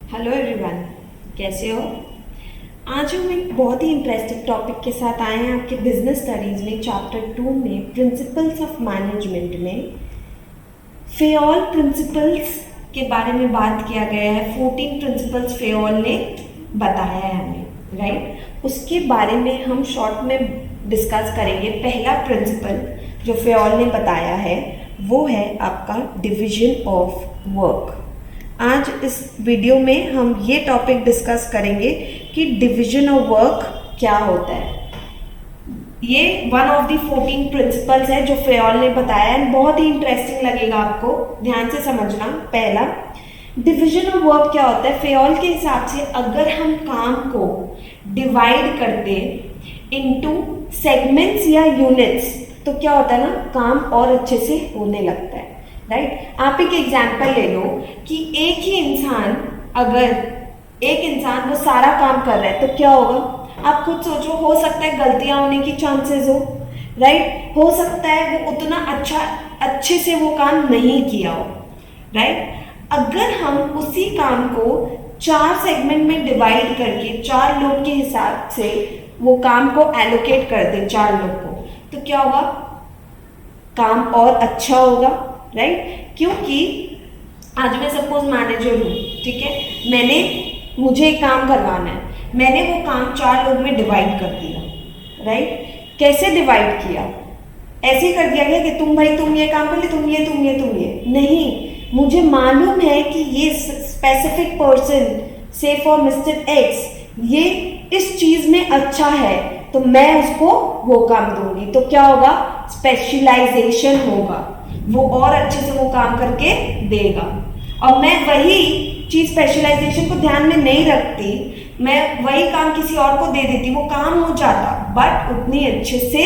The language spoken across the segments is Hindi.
हेलो एवरीवन, कैसे हो। आज हम एक बहुत ही इंटरेस्टिंग टॉपिक के साथ आए हैं आपके बिजनेस स्टडीज़ में चैप्टर 2 में प्रिंसिपल्स ऑफ मैनेजमेंट में फेओल प्रिंसिपल्स के बारे में बात किया गया है। 14 प्रिंसिपल्स फेओल ने बताया है हमें, राइट। उसके बारे में हम शॉर्ट में डिस्कस करेंगे। पहला प्रिंसिपल जो फेओल ने बताया है वो है आपका डिवीजन ऑफ वर्क। आज इस वीडियो में हम ये टॉपिक डिस्कस करेंगे कि डिवीजन ऑफ वर्क क्या होता है। ये वन ऑफ द 14 प्रिंसिपल्स है जो फेओल ने बताया है। बहुत ही इंटरेस्टिंग लगेगा आपको, ध्यान से समझना। पहला, डिवीजन ऑफ वर्क क्या होता है। फेओल के हिसाब से अगर हम काम को डिवाइड करते इनटू सेगमेंट्स या यूनिट्स तो क्या होता है ना, काम और अच्छे से होने लगता है, राइट। आप एक एग्जाम्पल ले लो कि एक ही इंसान, अगर एक इंसान वो सारा काम कर रहा है तो क्या होगा। आप खुद सोचो, हो सकता है गलतियां होने की चांसेस हो, राइट। हो सकता है वो उतना अच्छे से वो काम नहीं किया हो, राइट। अगर हम उसी काम को 4 सेगमेंट में डिवाइड करके 4 लोग के हिसाब से वो काम को एलोकेट कर दे 4 लोग को, तो क्या होगा, काम और अच्छा होगा, राइट। क्योंकि आज मैं सपोज मैनेजर हूँ, ठीक है, मुझे एक काम करवाना है, मैंने वो काम 4 लोग में डिवाइड कर दिया, राइट। कैसे डिवाइड किया, ऐसे कर दिया गया कि तुम ये काम कर ले, तुम ये नहीं। मुझे मालूम है कि ये स्पेसिफिक पर्सन, से फॉर मिस्टर एक्स, ये इस चीज में अच्छा है तो मैं उसको वो काम दूंगी। तो क्या होगा, स्पेशलाइजेशन होगा, वो और अच्छे से वो काम करके देगा। और मैं वही चीज स्पेशलाइजेशन को ध्यान में नहीं रखती, मैं वही काम किसी और को दे देती, वो काम हो जाता बट उतनी अच्छे से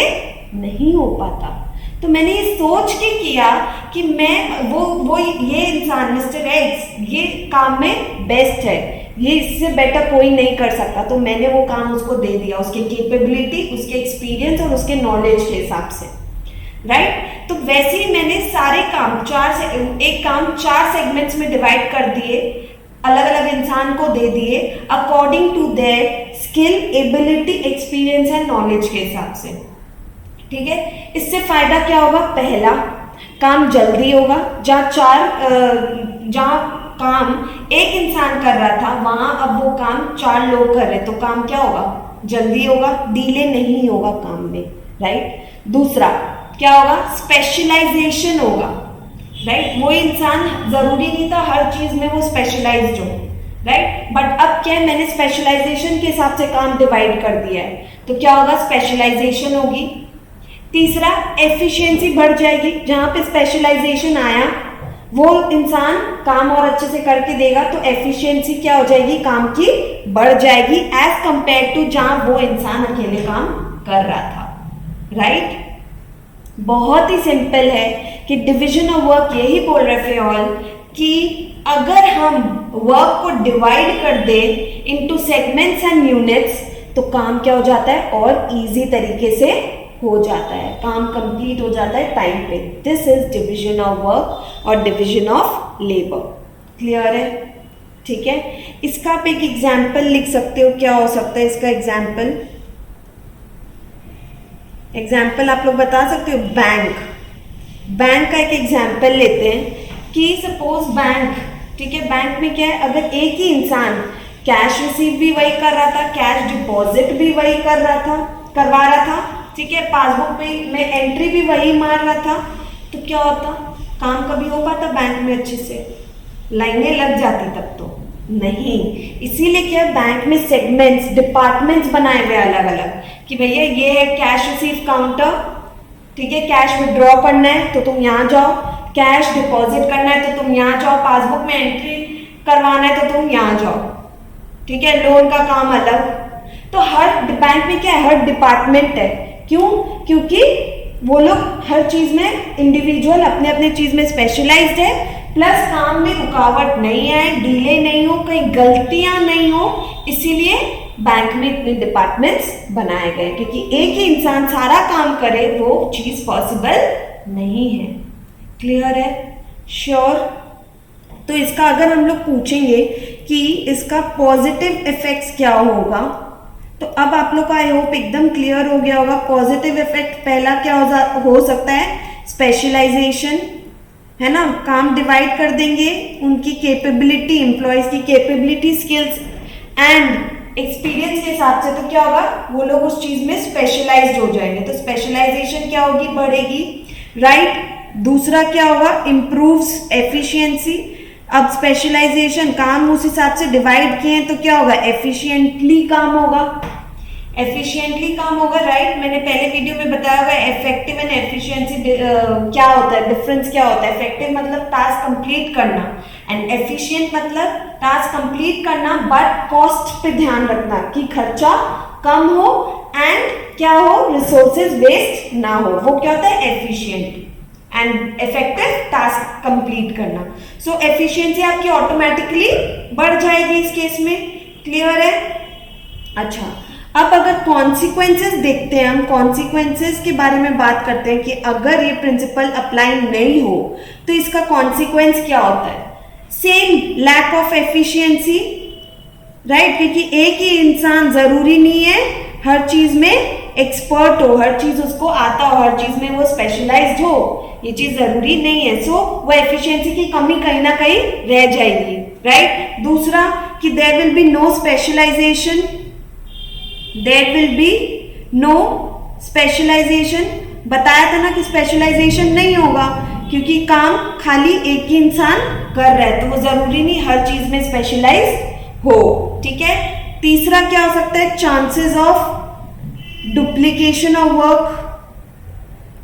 नहीं हो पाता। तो मैंने ये सोच के किया कि मैं वो ये इंसान मिस्टर एक्स ये काम में बेस्ट है, ये इससे बेटर कोई नहीं कर सकता, तो मैंने वो काम उसको दे दिया उसके कैपेबिलिटी, उसके एक्सपीरियंस और उसके नॉलेज के हिसाब से, राइट। तो वैसे ही मैंने सारे काम एक काम 4 सेगमेंट्स में डिवाइड कर दिए, अलग अलग इंसान को दे दिए according to their skill, ability, experience and knowledge के हिसाब से, ठीक है। इससे फायदा क्या होगा, पहला, काम जल्दी होगा। जहाँ काम एक इंसान कर रहा था वहां अब वो काम 4 लोग कर रहे, तो काम क्या होगा, जल्दी होगा, डिले नहीं होगा काम में, राइट। दूसरा क्या होगा, स्पेशलाइजेशन होगा, राइट। वो इंसान जरूरी नहीं था हर चीज में वो स्पेशलाइज्ड हो, राइट, बट अब क्या है, मैंने स्पेशलाइजेशन के हिसाब से काम डिवाइड कर दिया है, तो क्या होगा, स्पेशलाइजेशन होगी। तीसरा, एफिशिएंसी बढ़ जाएगी। जहां पे स्पेशलाइजेशन आया वो इंसान काम और अच्छे से करके देगा, तो एफिशिएंसी क्या हो जाएगी, काम की बढ़ जाएगी एज कंपेयर टू जहां वो इंसान अकेले काम कर रहा था, राइट। बहुत ही सिंपल है कि डिवीजन ऑफ वर्क यही बोल रहे फेओल कि अगर हम वर्क को डिवाइड कर दे इनटू सेगमेंट्स एंड यूनिट्स तो काम क्या हो जाता है, और इजी तरीके से हो जाता है, काम कंप्लीट हो जाता है टाइम पे। This is division of work और डिवीजन ऑफ लेबर। क्लियर है, ठीक है। इसका आप एक एग्जाम्पल लिख सकते हो, क्या हो सकता है इसका एग्जाम्पल आप लोग बता सकते हो। बैंक का एक एग्जाम्पल लेते हैं कि सपोज बैंक, ठीक है, बैंक में क्या है, अगर एक ही इंसान कैश रिसीव भी वही कर रहा था, कैश डिपॉजिट भी वही करवा रहा था, ठीक है, पासबुक में एंट्री भी वही मार रहा था, तो क्या होता, काम कभी हो पाता बैंक में अच्छे से, लाइनें लग जाती तब तो नहीं। इसीलिए क्या, बैंक में सेगमेंट्स, डिपार्टमेंट्स बनाए हुए अलग अलग कि भैया ये है कैश रिसीव काउंटर, ठीक है, कैश विड्रॉ करना है तो तुम यहाँ जाओ, कैश डिपॉजिट करना है तो तुम यहाँ जाओ, पासबुक में एंट्री करवाना है तो तुम यहाँ जाओ, ठीक है, लोन का काम अलग। तो हर बैंक में क्या है, हर डिपार्टमेंट है। क्यों, क्योंकि वो लोग हर चीज में इंडिविजुअल अपने अपने चीज में स्पेशलाइज्ड है, प्लस काम में रुकावट नहीं आए, डिले नहीं हो, कहीं गलतियां नहीं हो, इसीलिए बैंक में इतने डिपार्टमेंट्स बनाए गए, क्योंकि एक ही इंसान सारा काम करे वो चीज पॉसिबल नहीं है। क्लियर है, श्योर। तो इसका अगर हम लोग पूछेंगे कि इसका पॉजिटिव इफेक्ट्स क्या होगा। तो अब आप लोग का आई होप एकदम क्लियर हो गया होगा। पॉजिटिव इफेक्ट पहला क्या हो सकता है, स्पेशलाइजेशन, है ना। काम डिवाइड कर देंगे, उनकी कैपेबिलिटी, एम्प्लॉयज की कैपेबिलिटी, स्किल्स एंड एक्सपीरियंस के हिसाब से तो क्या होगा, वो लोग उस चीज में स्पेशलाइज्ड हो जाएंगे। तो स्पेशलाइजेशन क्या होगी, बढ़ेगी, राइट। दूसरा क्या होगा, इम्प्रूव्स एफिशिएंसी। अब स्पेशलाइजेशन, काम उस हिसाब से डिवाइड किए हैं तो क्या होगा, एफिशिएंटली काम होगा, एफिशिएंटली काम होगा, राइट। मैंने पहले वीडियो में बताया हुआ इफेक्टिव एंड एफिशिएंसी क्या होता है, डिफरेंस क्या होता है। इफेक्टिव मतलब टास्क कंप्लीट करना एंड एफिशिएंट मतलब टास्क कंप्लीट करना बट कॉस्ट पे ध्यान रखना कि खर्चा कम हो एंड क्या हो, रिसोर्सेज वेस्ट ना हो। वो क्या होता है, efficient and effective task complete करना। सो एफिशिएंसी आपकी ऑटोमेटिकली बढ़ जाएगी इस केस में, क्लियर है। अच्छा, अब अगर कॉन्सिक्वेंसेस देखते हैं, हम कॉन्सिक्वेंसेस के बारे में बात करते हैं कि अगर ये प्रिंसिपल अप्लाई नहीं हो तो इसका कॉन्सिक्वेंस क्या होता है। Same, lack of efficiency, right, क्योंकि एक ही इंसान जरूरी नहीं है हर चीज में एक्सपर्ट हो, हर चीज उसको आता हो, हर चीज में वो स्पेशलाइज्ड हो, ये चीज जरूरी नहीं है। सो वो एफिशिएंसी की कमी कहीं ना कहीं रह जाएगी, राइट। दूसरा कि there will be no specialization, there will be no specialization. बताया था ना कि स्पेशलाइजेशन नहीं होगा क्योंकि काम खाली एक ही इंसान कर रहा है, तो वो जरूरी नहीं हर चीज में स्पेशलाइज हो, ठीक है। तीसरा क्या हो सकता है, chances of duplication of work,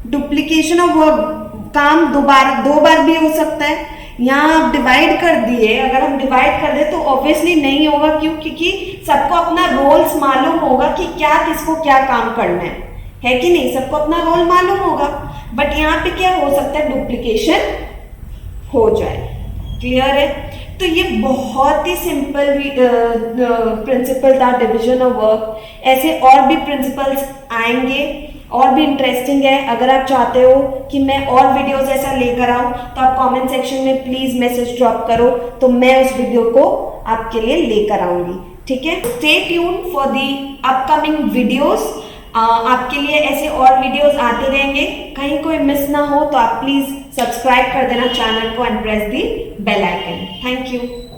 duplication of work, काम दो बार भी हो सकता है। यहाँ आप डिवाइड कर दिए, अगर हम डिवाइड कर दे तो ऑब्वियसली नहीं होगा, क्यों, क्योंकि सबको अपना रोल्स मालूम होगा कि क्या किसको क्या काम करना है कि नहीं, सबको अपना रोल मालूम होगा। बट यहाँ पे क्या हो सकता है, डुप्लीकेशन हो जाए, क्लियर है। तो ये बहुत ही सिंपल प्रिंसिपल था, डिवीजन ऑफ वर्क। ऐसे और भी प्रिंसिपल्स आएंगे और भी इंटरेस्टिंग है। अगर आप चाहते हो कि मैं और वीडियोस ऐसा लेकर आऊं तो आप कमेंट सेक्शन में प्लीज मैसेज ड्रॉप करो, तो मैं उस वीडियो को आपके लिए लेकर आऊंगी, ठीक है। Stay tune for the upcoming videos. आपके लिए ऐसे और वीडियोस आते रहेंगे, कहीं कोई मिस ना हो तो आप प्लीज सब्सक्राइब कर देना चैनल को and press the bell icon. Thank you.